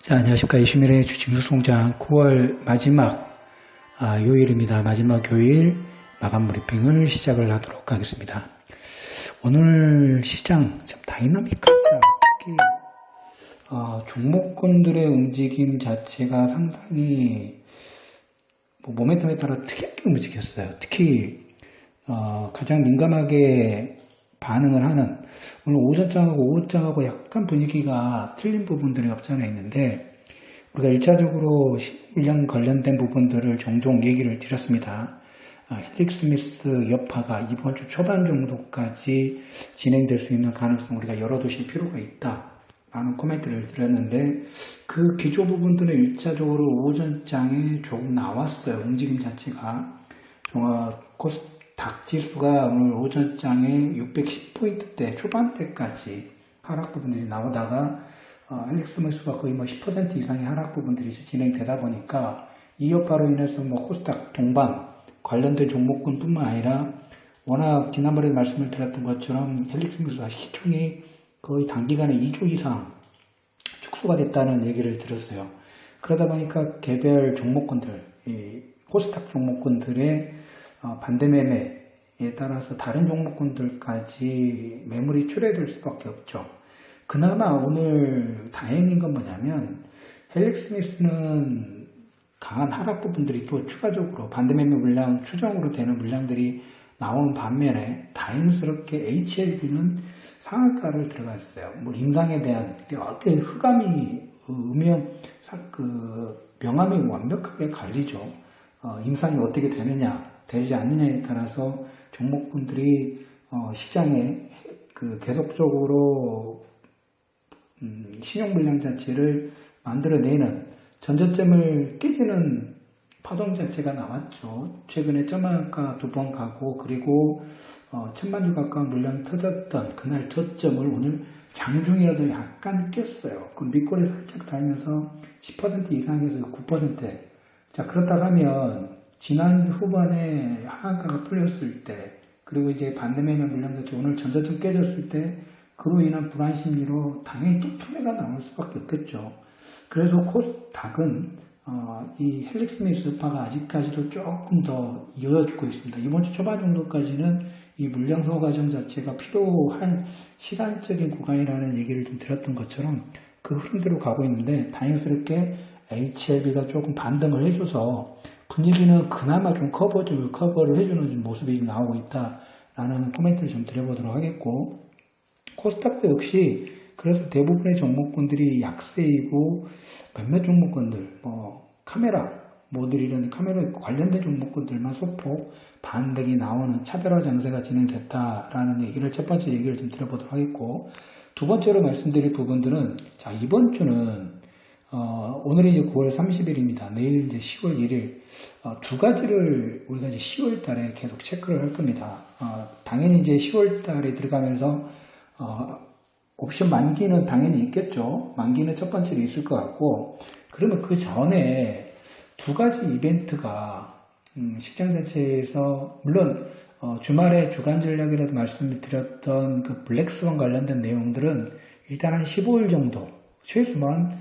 자, 안녕하십니까. 이슈미래 주식뉴스공장 9월 마지막 요일입니다. 마지막 요일 마감 브리핑을 시작을 하도록 하겠습니다. 오늘 시장 좀 다이나믹합니다. 특히 종목군들의 움직임 자체가 상당히 모멘텀에 따라 특이하게 움직였어요. 특히 가장 민감하게 반응을 하는 오늘 오전장하고 오후장하고 약간 분위기가 틀린 부분들이 없지 않아 있는데 우리가 1차적으로 물량 관련된 부분들을 종종 얘기를 드렸습니다. 헨rik 스미스 여파가 이번 주 초반 정도까지 진행될 수 있는 가능성 우리가 열어두실 필요가 있다 라는 코멘트를 드렸는데 그 기조 부분들은 1차적으로 오전장에 조금 나왔어요. 움직임 자체가 코스닥 지수가 오늘 오전장에 610포인트대 초반대까지 하락 부분들이 나오다가 헨rik 스미스가 거의 10% 이상의 하락 부분들이 진행되다 보니까 이 여파로 인해서 코스닥 동반 관련된 종목군뿐만 아니라 워낙 지난번에 말씀을 드렸던 것처럼 헨rik 스미스와 시총이 거의 단기간에 2조 이상 축소가 됐다는 얘기를 들었어요. 그러다 보니까 개별 종목군들, 코스닥 종목군들의 반대 매매에 따라서 다른 종목군들까지 매물이 출회될 수밖에 없죠. 그나마 오늘 다행인 건 뭐냐면 헨rik 스미스는 강한 하락 부분들이 또 추가적으로 반대 매매 물량 추정으로 되는 물량들이 나오는 반면에 다행스럽게 HLB는 상한가를 들어갔어요. 인상에 대한 어떻게 흑암이 명암이 완벽하게 갈리죠. 인상이 어떻게 되느냐 되지 않느냐에 따라서 종목군들이 시장에 계속적으로 신용 물량 자체를 만들어내는 전저점을 깨지는 파동 자체가 나왔죠. 최근에 점화가 2번 가고 그리고 1000만주 가까운 물량이 터졌던 그날 저점을 오늘 장중이라도 약간 깼어요. 그 밑골에 살짝 달면서 10% 이상에서 9%. 자, 그렇다고 하면 지난주 후반에 하한가가 풀렸을 때 그리고 이제 반대매매 물량 자체 오늘 전저점 깨졌을 때 그로 인한 불안 심리로 당연히 또 투매가 나올 수밖에 없겠죠. 그래서 코스닥은 이 헨rik 스미스 여파가 아직까지도 조금 더 이어지고 있습니다. 이번 주 초반 정도까지는 이 물량 소화 과정 자체가 필요한 시간적인 구간이라는 얘기를 좀 드렸던 것처럼 그 흐름대로 가고 있는데 다행스럽게 HLB가 조금 반등을 해줘서 분위기는 그나마 좀 커버를 해주는 모습이 나오고 있다라는 코멘트를 좀 드려보도록 하겠고 코스닥도 역시 그래서 대부분의 종목군들이 약세이고 몇몇 종목군들 카메라 모듈 이런 카메라 관련된 종목군들만 소폭 반등이 나오는 차별화 장세가 진행됐다라는 얘기를 첫 번째 얘기를 좀 드려보도록 하겠고 두 번째로 말씀드릴 부분들은 자 이번 주는 오늘이 이제 9월 30일입니다. 내일 이제 10월 1일 두 가지를 우리가 이제 10월 달에 계속 체크를 할 겁니다. 당연히 이제 10월 달에 들어가면서 옵션 만기는 당연히 있겠죠. 만기는 첫 번째로 있을 것 같고 그러면 그 전에 두 가지 이벤트가 시장 자체에서 물론 주말에 주간 전략이라도 말씀을 드렸던 그 블랙스완 관련된 내용들은 일단 한 15일 정도 최소한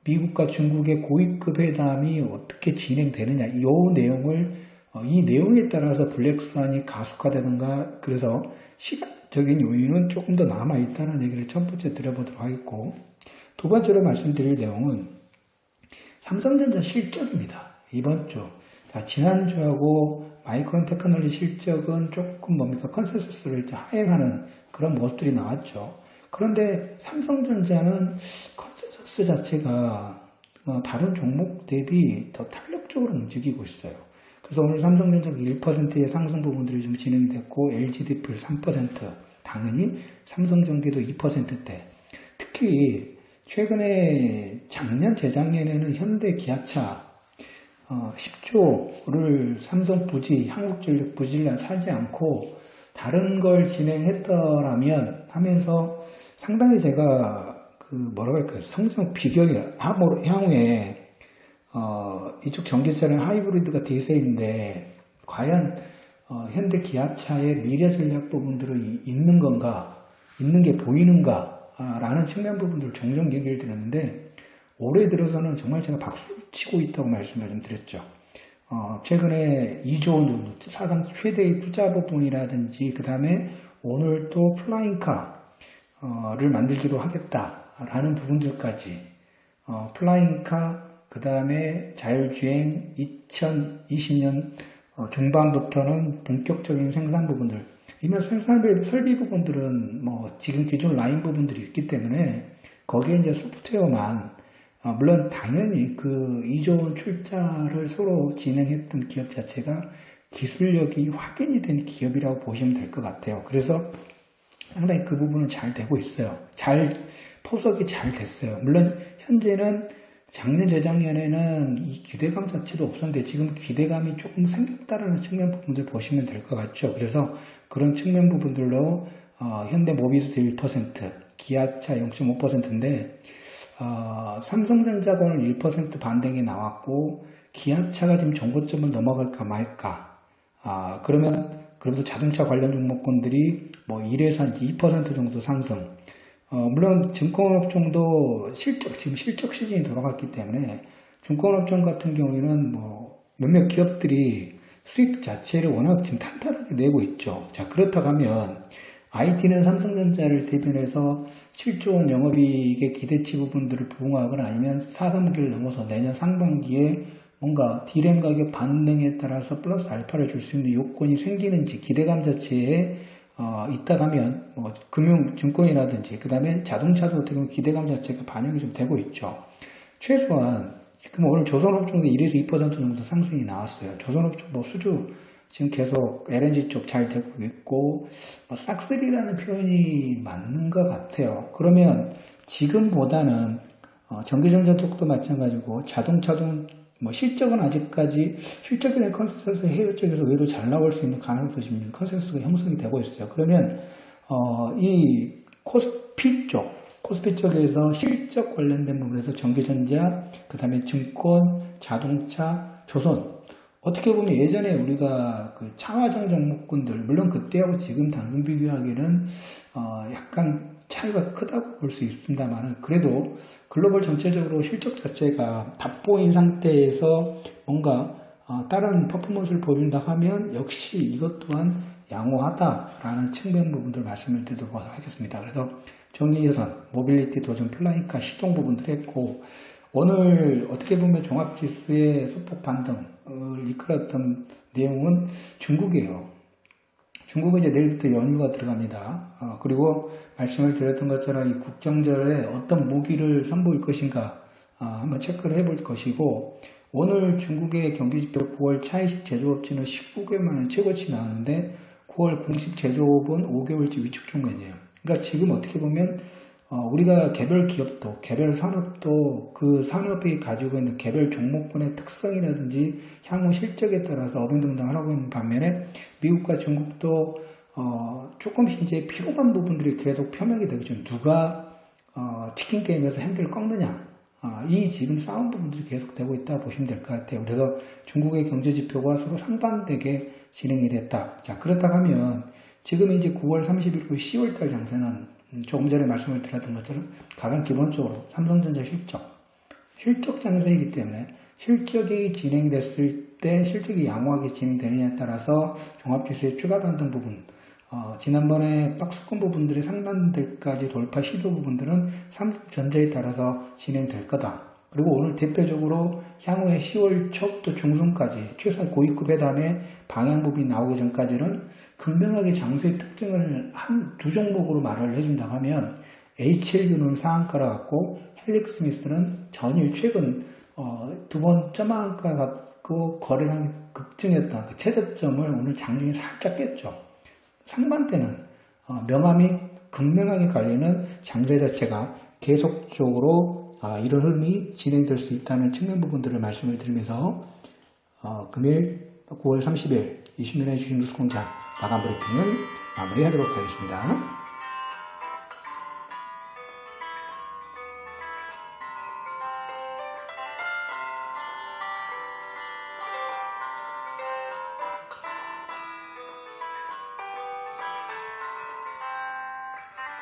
미국과 중국의 고위급 회담이 어떻게 진행되느냐 이 내용에 따라서 블랙스완이 가속화되든가 그래서 시간적인 요인은 조금 더 남아있다는 얘기를 첫 번째 드려보도록 하겠고 두 번째로 말씀드릴 내용은 삼성전자 실적입니다. 이번 주 지난주하고 마이크론 테크놀로지 실적은 조금 컨센서스를 하행하는 그런 모습들이 나왔죠. 그런데 삼성전자는 컨센서스 자체가 다른 종목 대비 더 탄력적으로 움직이고 있어요. 그래서 오늘 삼성전자가 1%의 상승 부분들이 좀 진행이 됐고 LG디플 3% 당연히 삼성전기도 2%대 특히 최근에 작년 재작년에는 현대 기아차 10조를 삼성 부지 한국전력 부지를 사지 않고 다른 걸 진행했더라면 하면서 상당히 제가 성장 비경이 향후에 이쪽 전기차는 하이브리드가 대세인데 과연 현대 기아차의 미래 전략 부분들이 있는 건가, 있는 게 보이는가 라는 측면 부분들을 종종 얘기를 드렸는데 올해 들어서는 정말 제가 박수를 치고 있다고 말씀을 좀 드렸죠. 최근에 2조 원 정도, 사상 최대의 투자 부분이라든지, 그 다음에 오늘 또 플라잉카를 만들기도 하겠다라는 부분들까지, 플라잉카, 그 다음에 자율주행 2020년 중반부터는 본격적인 생산 부분들, 이면 생산 설비 부분들은 뭐 지금 기존 라인 부분들이 있기 때문에 거기에 이제 소프트웨어만, 물론 당연히 그 2조 원 출자를 서로 진행했던 기업 자체가 기술력이 확인이 된 기업이라고 보시면 될 것 같아요. 그래서 상당히 그 부분은 잘 되고 있어요. 포석이 잘 됐어요. 물론 현재는 작년, 재작년에는 이 기대감 자체도 없었는데 지금 기대감이 조금 생겼다라는 측면 부분들 보시면 될 것 같죠. 그래서 그런 측면 부분들로 현대모비스 1%, 기아차 0.5%인데 삼성전자가 오늘 1% 반등이 나왔고 기아차가 지금 정고점을 넘어갈까 말까. 그러면 그래도 자동차 관련 종목군들이 뭐 1에서 2% 정도 상승. 물론 증권업종도 지금 실적 시즌이 돌아갔기 때문에 증권업종 같은 경우에는 뭐 몇몇 기업들이 수익 자체를 워낙 지금 탄탄하게 내고 있죠. 자, 그렇다고 하면 IT는 삼성전자를 대변해서 7조 원 영업이익의 기대치 부분들을 부응하거나 아니면 4, 3기를 넘어서 내년 상반기에 뭔가 D램 가격 반등에 따라서 플러스 알파를 줄 수 있는 요건이 생기는지 기대감 자체에 있다 가면 뭐 금융 증권이라든지 그 다음에 자동차도 어떻게 보면 기대감 자체가 반영이 좀 되고 있죠. 최소한 지금 오늘 조선업종도 1에서 2% 정도 상승이 나왔어요. 조선업종 뭐 수주 지금 계속 LNG 쪽 잘 되고 있고 싹쓸이라는 표현이 맞는 것 같아요. 그러면 지금보다는 전기전자 쪽도 마찬가지고 자동차도 뭐 실적은 아직까지 실적이나 컨센서스 해외 쪽에서 외로 잘 나올 수 있는 가능성도 지금 컨센서스가 형성이 되고 있어요. 그러면 이 코스피 쪽에서 실적 관련된 부분에서 전기전자, 그 다음에 증권, 자동차, 조선 어떻게 보면 예전에 우리가 그 차화정 종목군들 물론 그때하고 지금 당근 비교하기에는 약간 차이가 크다고 볼 수 있습니다만 그래도 글로벌 전체적으로 실적 자체가 답보인 상태에서 뭔가 다른 퍼포먼스를 보여준다 하면 역시 이것 또한 양호하다라는 측면 부분들 말씀을 드리도록 하겠습니다. 그래서 정리해선, 모빌리티, 도전, 플라잉카 시동 부분들 했고 오늘 어떻게 보면 종합지수의 소폭 반등을 이끌었던 내용은 중국이에요. 중국은 이제 내일부터 연휴가 들어갑니다. 그리고 말씀을 드렸던 것처럼 이 국정절에 어떤 무기를 선보일 것인가 한번 체크를 해볼 것이고 오늘 중국의 경기지표 9월 차이식 제조업지는 19개월 만에 최고치 나왔는데 9월 공식 제조업은 5개월치 위축 중간이에요. 그러니까 지금 어떻게 보면 우리가 개별 기업도 개별 산업도 그 산업이 가지고 있는 개별 종목군의 특성이라든지 향후 실적에 따라서 어빙등등하라고 있는 반면에 미국과 중국도 조금씩 이제 피로한 부분들이 계속 표명이 되고 지금 누가 치킨 게임에서 핸들을 꺾느냐 이 지금 싸움 부분들이 계속되고 있다 보시면 될 것 같아요. 그래서 중국의 경제 지표가 서로 상반되게 진행이 됐다. 자, 그렇다고 하면 지금 이제 9월 31일 10월달 장세는 조금 전에 말씀을 드렸던 것처럼 가장 기본적으로 삼성전자 실적 장세이기 때문에 실적이 진행이 됐을 때 실적이 양호하게 진행되느냐에 따라서 종합지수의 추가 반등 부분 지난번에 박스권 부분들의 상단들까지 돌파 시도 부분들은 삼성전자에 따라서 진행될 거다. 그리고 오늘 대표적으로 향후에 10월 초부터 중순까지 최소한 고위급 회담의 방향법이 나오기 전까지는 분명하게 장세의 특징을 한 두 종목으로 말을 해준다고 하면 HLB는 상한가라 갖고 헬릭스미스는 전일 최근 두 번 점한가 갖고 거래량이 급증했던 그 최저점을 오늘 장중에 살짝 깼죠. 상반대는 명암이 극명하게 갈리는 장세 자체가 계속적으로 이런 흐름이 진행될 수 있다는 측면 부분들을 말씀을 드리면서 금일 9월 30일 20년의 주식뉴스공장 마감 브리핑을 마무리하도록 하겠습니다.